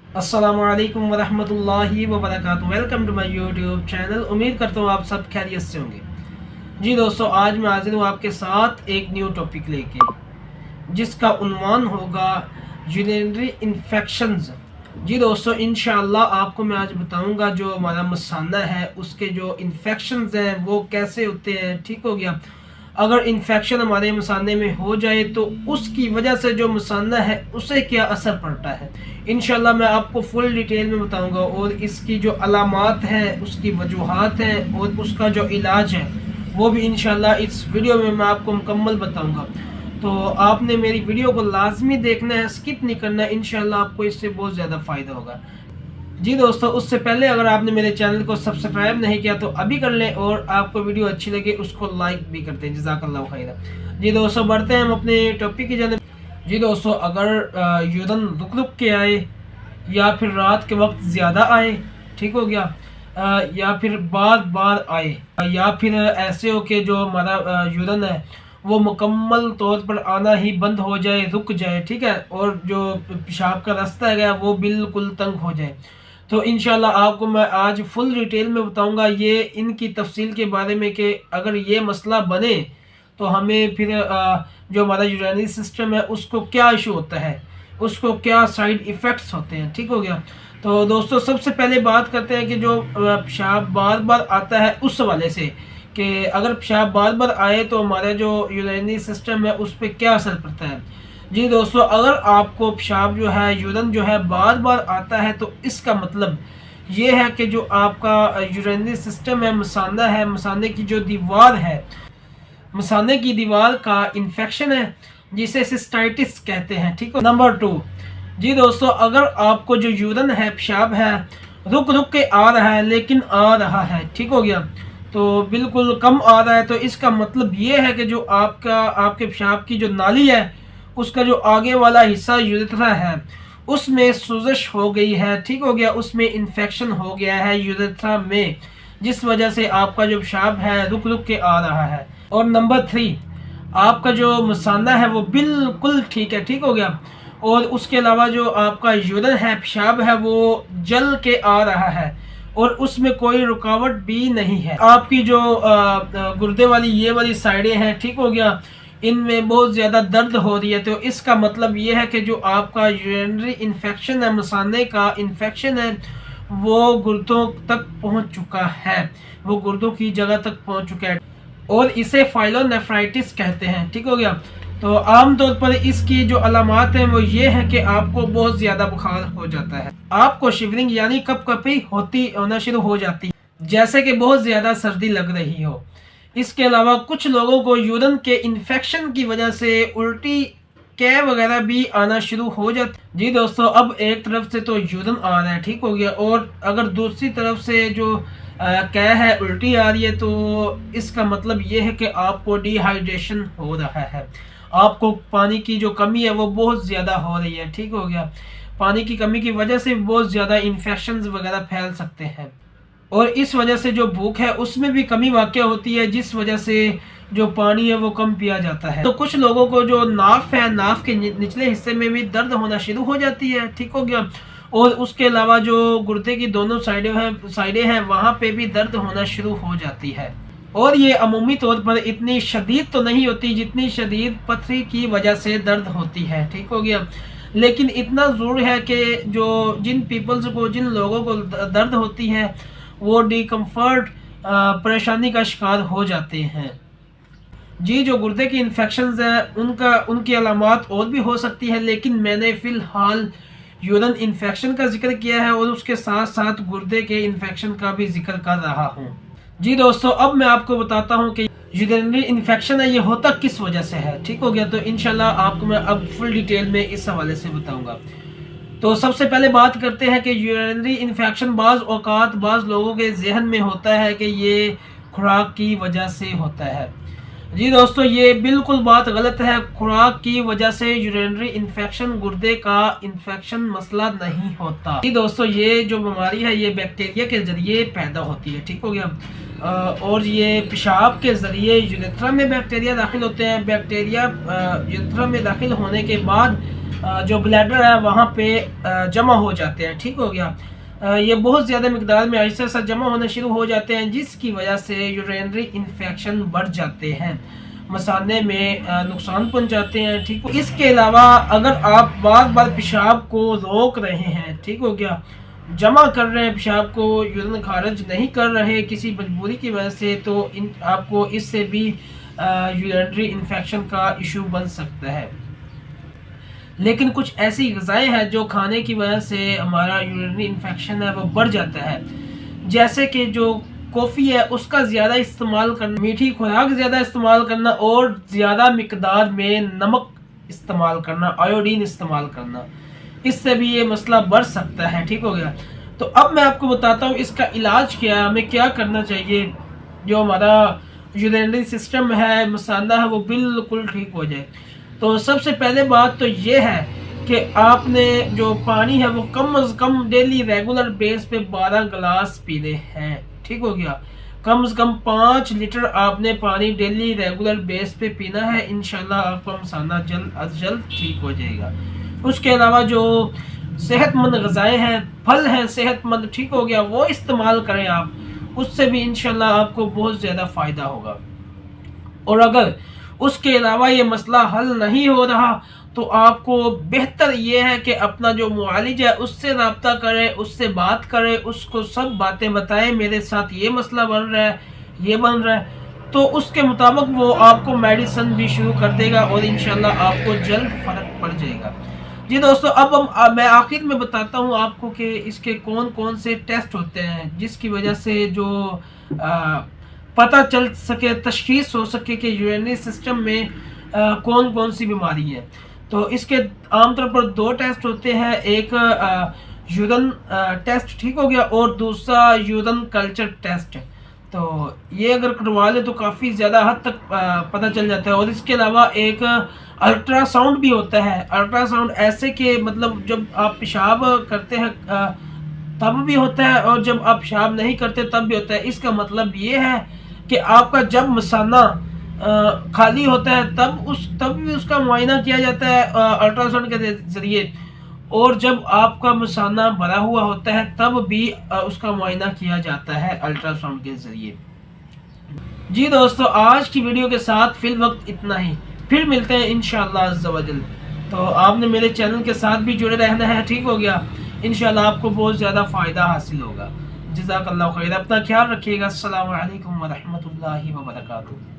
अस्सलामुअलैकुम वरहमतुल्लाहि वबरकातुहू। Welcome to my YouTube channel. उम्मीद करता हूँ आप सब खैरियत से होंगे। जी दोस्तों, आज मैं हाजिर हूँ आपके साथ एक न्यू टॉपिक लेके, जिसका उन्वान होगा यूरिनरी इन्फेक्शंस। जी दोस्तों, इंशाअल्लाह आपको मैं आज बताऊंगा जो हमारा मसाना है उसके जो इन्फेक्शंस हैं वो कैसे होते हैं। ठीक हो गया। अगर इन्फेक्शन हमारे मसाने में हो जाए तो उसकी वजह से जो मसाना है उसे क्या असर पड़ता है, इंशाल्लाह मैं आपको फुल डिटेल में बताऊंगा। और इसकी जो अलामात हैं, उसकी वजूहात हैं और उसका जो इलाज है वो भी इंशाल्लाह इस वीडियो में मैं आपको मुकम्मल बताऊंगा। तो आपने मेरी वीडियो को लाजमी देखना है, स्किप नहीं करना है। इंशाल्लाह आपको इससे बहुत ज़्यादा फ़ायदा होगा। जी दोस्तों, उससे पहले अगर आपने मेरे चैनल को सब्सक्राइब नहीं किया तो अभी कर लें, और आपको वीडियो अच्छी लगे उसको लाइक भी करते हैं। जज़ाकल्लाहु खैरा। जी दोस्तों, बढ़ते हैं हम अपने टॉपिक की जानिब। जी दोस्तों, अगर यूरन रुक रुक के आए या फिर रात के वक्त ज़्यादा आए, ठीक हो गया, या फिर बार बार आए, या फिर ऐसे हो कि जो हमारा यूरन है वो मुकम्मल तौर पर आना ही बंद हो जाए, रुक जाए, ठीक है, और जो पेशाब का रास्ता है वो बिल्कुल तंग हो जाए, तो इंशाल्लाह आपको मैं आज फुल डिटेल में बताऊंगा ये इनकी तफसील के बारे में कि अगर ये मसला बने तो हमें फिर जो हमारा यूरिनरी सिस्टम है उसको क्या इशू होता है, उसको क्या साइड इफ़ेक्ट्स होते हैं। ठीक हो गया। तो दोस्तों, सबसे पहले बात करते हैं कि जो पेशाब बार बार आता है उस हवाले से, कि अगर पेशाब बार बार आए तो हमारा जो यूरिनरी सिस्टम है उस पर क्या असर पड़ता है। जी दोस्तों, अगर आपको पेशाब जो है, यूरिन जो है बार बार आता है तो इसका मतलब ये है कि जो आपका यूरिनरी सिस्टम है, मसाना है, मसाने की जो दीवार है, मसाने की दीवार का इन्फेक्शन है, जिसे सिस्टाइटिस कहते हैं। ठीक है। नंबर 2, जी दोस्तों, अगर आपको जो यूरिन है, पेशाब है, रुक रुक के आ रहा है लेकिन आ रहा है, ठीक हो गया, तो बिल्कुल कम आ रहा है, तो इसका मतलब ये है कि जो आपके पेशाब की जो नाली है उसका जो आगे वाला हिस्सा यूरेथ्रा है उसमें सोजिश हो गई है। ठीक हो गया, उसमें इन्फेक्शन हो गया है यूरेथ्रा में, जिस वजह से आपका जो पेशाब है रुक रुक के आ रहा है। और नंबर 3, आपका जो मसाना है वो बिल्कुल ठीक है, ठीक हो गया, और उसके अलावा जो आपका यूरिन है, पेशाब है, वो जल के आ रहा है और उसमें कोई रुकावट भी नहीं है। आपकी जो गुर्दे वाली ये वाली साइडें हैं, ठीक हो गया, इनमें बहुत ज़्यादा दर्द हो रही है, तो इसका मतलब ये है कि जो आपका यूरिनरी इन्फेक्शन है, मसाने का इन्फेक्शन है, वो गुर्दों तक पहुंच चुका है, वो गुर्दों की जगह तक पहुंच चुका है, और इसे फाइलोनेफ्राइटिस कहते हैं। ठीक हो गया। तो आमतौर पर इसकी जो अलामात हैं वो ये है कि आपको बहुत ज़्यादा बुखार हो जाता है, आपको शिवरिंग यानी कपकपी होना शुरू हो जाती है, जैसे कि बहुत ज़्यादा सर्दी लग रही हो। इसके अलावा कुछ लोगों को यूरिन के इन्फेक्शन की वजह से उल्टी कै वगैरह भी आना शुरू हो जाती। जी दोस्तों, अब एक तरफ से तो यूरिन आ रहा है, ठीक हो गया, और अगर दूसरी तरफ से जो कै है, उल्टी आ रही है, तो इसका मतलब ये है कि आपको डिहाइड्रेशन हो रहा है, आपको पानी की जो कमी है वो बहुत ज़्यादा हो रही है। ठीक हो गया। पानी की कमी की वजह से बहुत ज़्यादा इन्फेक्शन वगैरह फैल सकते हैं, और इस वजह से जो भूख है उसमें भी कमी वाक़या होती है, जिस वजह से जो पानी है वो कम पिया जाता है। तो कुछ लोगों को जो नाफ है, नाफ के निचले हिस्से में भी दर्द होना शुरू हो जाती है। ठीक हो गया। और उसके अलावा जो गुर्दे की दोनों साइडें हैं वहाँ पे भी दर्द होना शुरू हो जाती है, और ये अमूमी तौर पर इतनी शदीद तो नहीं होती जितनी शदीद पथरी की वजह से दर्द होती है। ठीक हो गया। लेकिन इतना ज़रूर है कि जिन लोगों को दर्द होती है वो डिकम्फर्ट परेशानी का शिकार हो जाते हैं। जी, जो गुर्दे की इन्फेक्शंस हैं उनकी अलामात और भी हो सकती है, लेकिन मैंने फ़िलहाल यूरिन इन्फेक्शन का जिक्र किया है और उसके साथ साथ गुर्दे के इन्फेक्शन का भी जिक्र कर रहा हूँ। जी दोस्तों, अब मैं आपको बताता हूँ कि यूरिनरी इन्फेक्शन है ये होता किस वजह से है। ठीक हो गया। तो इंशाल्लाह आपको मैं अब फुल डिटेल में इस हवाले से बताऊँगा। तो सबसे पहले बात करते हैं कि यूरिनरी इन्फेक्शन बाज़ औक़ात बाज़ लोगों के जहन में होता है कि ये खुराक की वजह से होता है। जी दोस्तों, ये बिल्कुल बात गलत है। खुराक की वजह से यूरिनरी इन्फेक्शन गुर्दे का इन्फेक्शन मसला नहीं होता। जी दोस्तों, ये जो बीमारी है ये बैक्टीरिया के ज़रिए पैदा होती है। ठीक हो गया। और ये पेशाब के ज़रिए यूरेथ्रा में बैक्टीरिया दाखिल होते हैं। बैक्टीरिया यूरेथ्रा में दाखिल होने के बाद जो ब्लैडर है वहाँ पे जमा हो जाते हैं। ठीक हो गया, ये बहुत ज़्यादा मिकदार में ऐसा ऐसा जमा होना शुरू हो जाते हैं, जिसकी वजह से यूरिनरी इन्फेक्शन बढ़ जाते हैं, मसाने में नुकसान पहुंचाते हैं। ठीक हो, इसके अलावा अगर आप बार बार पेशाब को रोक रहे हैं, ठीक हो गया, जमा कर रहे हैं पेशाब को, यूरिन खारिज नहीं कर रहे किसी मजबूरी की वजह से, तो आपको इससे भी यूरिनरी इन्फेक्शन का इशू बन सकता है। लेकिन कुछ ऐसी ग़िज़ाएँ हैं जो खाने की वजह से हमारा यूरिनरी इन्फेक्शन है वो बढ़ जाता है, जैसे कि जो कॉफ़ी है उसका ज़्यादा इस्तेमाल करना, मीठी खुराक ज़्यादा इस्तेमाल करना और ज़्यादा मिकदार में नमक इस्तेमाल करना, आयोडीन इस्तेमाल करना, इससे भी ये मसला बढ़ सकता है। ठीक हो गया, तो अब मैं आपको बताता हूँ इसका इलाज क्या है, हमें क्या करना चाहिए जो हमारा यूरिनरी सिस्टम है, मसाना है, वो बिल्कुल ठीक हो जाए। तो सबसे पहले बात तो ये है कि आपने जो पानी है वो कम से कम डेली रेगुलर बेस पे 12 गिलास पीने हैं। ठीक हो गया, कम से कम 5 लीटर आपने पानी डेली रेगुलर बेस पे पीना है। इंशाल्लाह आपका मसाना जल्द अज जल्द ठीक हो जाएगा। उसके अलावा जो सेहतमंद ग़िज़ाएँ हैं, फल हैं सेहतमंद, ठीक हो गया, वो इस्तेमाल करें आप, उससे भी इंशाल्लाह आपको बहुत ज़्यादा फ़ायदा होगा। और अगर उसके अलावा ये मसला हल नहीं हो रहा तो आपको बेहतर ये है कि अपना जो मुआलिज है उससे रब्ता करें, उससे बात करें, उसको सब बातें बताएं, मेरे साथ ये मसला बन रहा है, ये बन रहा है, तो उसके मुताबिक वो आपको मेडिसिन भी शुरू कर देगा और इंशाल्लाह आपको जल्द फ़र्क पड़ जाएगा। जी दोस्तों, अब मैं आखिर में बताता हूँ आपको कि इसके कौन कौन से टेस्ट होते हैं जिसकी वजह से जो पता चल सके, तशख़ीस हो सके कि यूरिनरी सिस्टम में कौन कौन सी बीमारी है। तो इसके आमतौर पर 2 टेस्ट होते हैं, एक यूरिन टेस्ट, ठीक हो गया, और दूसरा यूरिन कल्चर टेस्ट। तो ये अगर करवा ले तो काफ़ी ज़्यादा हद तक पता चल जाता है। और इसके अलावा एक अल्ट्रासाउंड भी होता है। अल्ट्रासाउंड ऐसे कि मतलब जब आप पेशाब करते हैं तब भी होता है और जब आप पेशाब नहीं करते तब भी होता है। इसका मतलब ये है कि आपका जब मसाना खाली होता है तब भी उसका मुआयना किया जाता है अल्ट्रासाउंड के ज़रिए, और जब आपका मसाना भरा हुआ होता है तब भी उसका मुआयना किया जाता है अल्ट्रासाउंड के ज़रिए। जी दोस्तों, आज की वीडियो के साथ फिल वक्त इतना ही, फिर मिलते हैं इंशाअल्लाह अज़्ज़ा वजल। तो आपने मेरे चैनल के साथ भी जुड़े रहना है, ठीक हो गया, इंशाअल्लाह आपको बहुत ज़्यादा फ़ायदा हासिल होगा। जज़ाकल्लाहु खैर, अपना ख्याल रखिएगा। अस्सलामु अलैकुम व रहमतुल्लाहि व बरकातुहू।